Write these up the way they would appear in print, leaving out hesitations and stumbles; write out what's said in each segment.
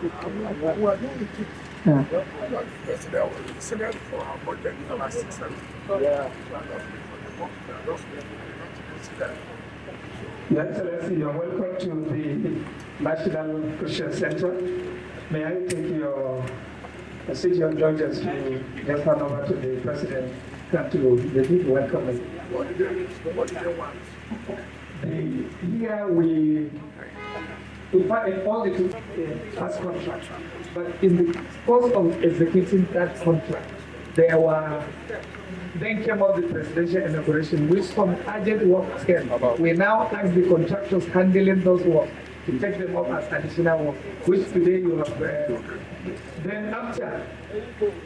Yeah. Your Excellency, you're welcome to the National Christian Center. May I take your city indulgence to just hand over to the President and to the people welcoming. What do they want? Here we find all the past contracts, but in the course of executing that contract, then came up the presidential inauguration with some urgent work came. We now ask the contractors handling those work to take them up as additional work, which today you have. Then after,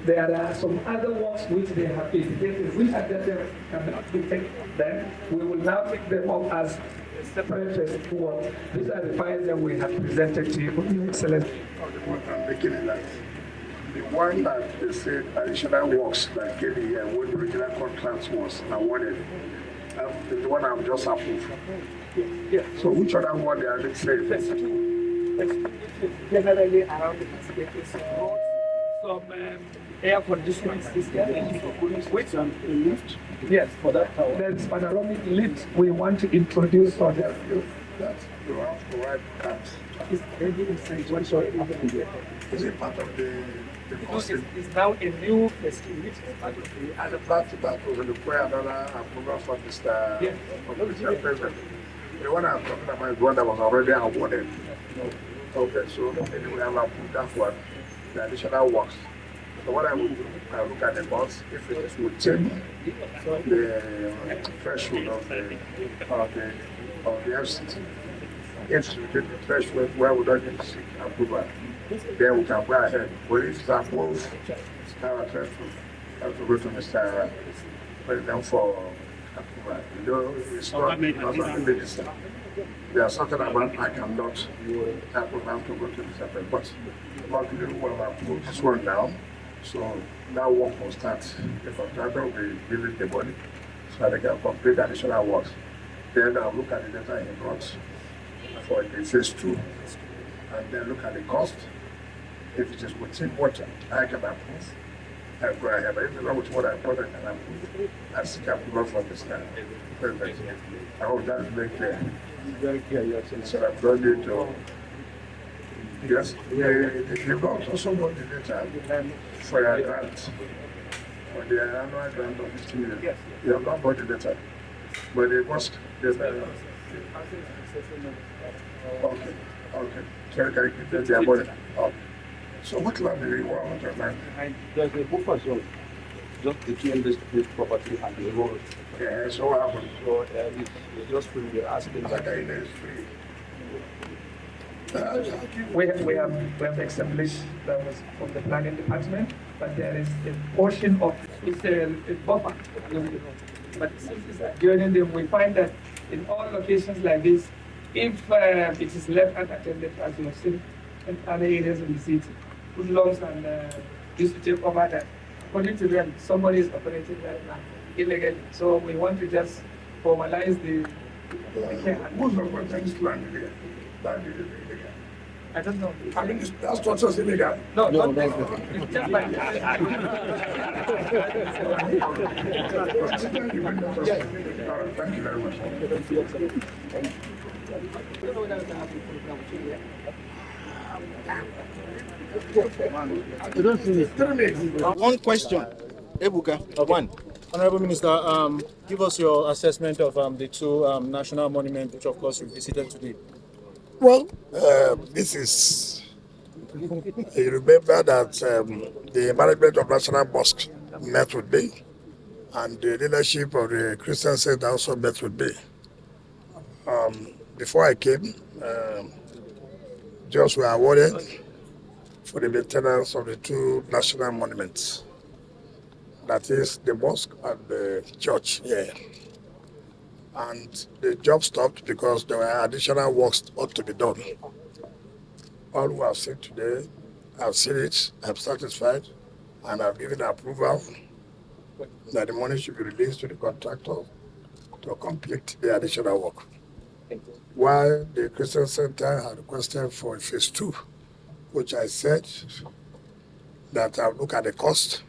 there are some other works which they have indicated, which are there cannot be taken. Then we will now take them up as separate work. These are the files that we have presented to you. Excellent. The one that they said additional works that came here when the original contract was awarded, the one I've just approved. Yeah. So which other one they are saying? Generally around the facilities, some air conditioning system, which lift. Yes, for that tower. There's panoramic lift we want to introduce for them. That you have to write that. It's already inside one short. Is it part of the because it's now a new facility. And the that will require another approval from Mr. President. The one I'm talking about is one that was already awarded. Okay, so anyway, I will approve that one, the additional works. So what I will do, I will look at the box, if it is within the threshold of the FCT. If it's within the threshold where we don't need to seek approval, then we can go ahead. But if it's approved, our threshold have to go to Mr. President for approval. You know, it's not because of the minister. There's something about I cannot have to go to Mr. President. But luckily we will approve this one now. So now work will start. The contractor will be giving the money so they can complete additional works. Then I'll look at the data he brought for the phase 2 and then look at the cost. If it is within what I can approve, I'll go ahead. But if it's not within what I thought I can approve, I'll seek approval from the staff. Perfect. I hope that is very clear. Very clear, yes. So I've done it to. Yes, you've also got the data for your grant, for the annual grant of 15 million. Yes. You have not got the data, but it was okay. So can you give the money? Oh. So what land do you want to land? There's a buffer zone just between this property and the road. Yeah, so what happened? So it's just free. We're asking Like it is free. We have established that was from the planning department, but there is a portion of it's a buffer. But since it's adjoining them, we find that in all locations like this, if it is left unattended, as you have seen in other areas in the city, hoodlums and used to take over that. According to them, somebody is operating that now illegally. So we want to just formalize the. Most of what is land here, land is illegal. I don't know. I mean, that's what was illegal. No, it's just like Thank you very much. One question, Ebuka. One. Honorable Minister, give us your assessment of the two national monuments, which of course you visited today. Well, this is, you remember that the management of National Mosque met with me, and the leadership of the Christian Center also met with me. Before I came, jobs were awarded for the maintenance of the two national monuments. That is the mosque and the church here. And the job stopped because there were additional works ought to be done. All who have seen today, I've seen it, I'm satisfied, and I've given approval that the money should be released to the contractor to complete the additional work. While the Christian Center had requested for phase 2, which I said that I'll look at the cost.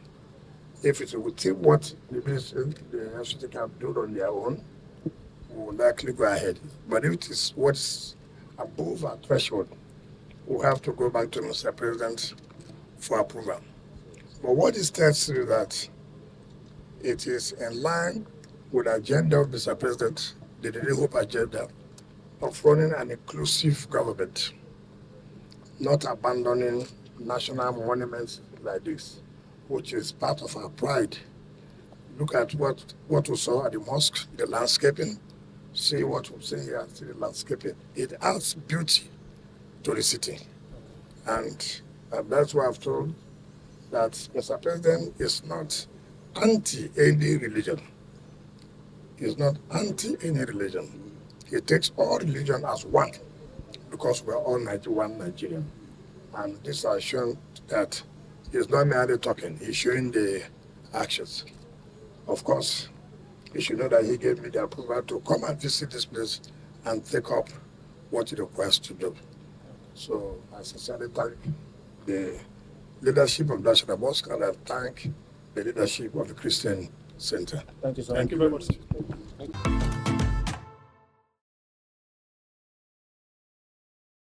If it's within what the ministry, the FCT can do on their own, we will likely go ahead. But if it is what's above our threshold, we'll have to go back to Mr. President for approval. But what this tells you that it is in line with the agenda of Mr. President, the Daily Hope agenda of running an inclusive government, not abandoning national monuments like this, which is part of our pride. Look at what we saw at the mosque, the landscaping. See what we see here, see the landscaping. It adds beauty to the city. And that's why I've told that Mr. President is not anti any religion. He's not anti any religion. He takes all religion as one because we're all one Nigerian. And this has shown that he's not merely talking, he's showing the actions. Of course, you should know that he gave me the approval to come and visit this place and take up what he requests to do. So I sincerely thank the leadership of National Mosque and I thank the leadership of the Christian Center. Thank you, sir. Thank you very much.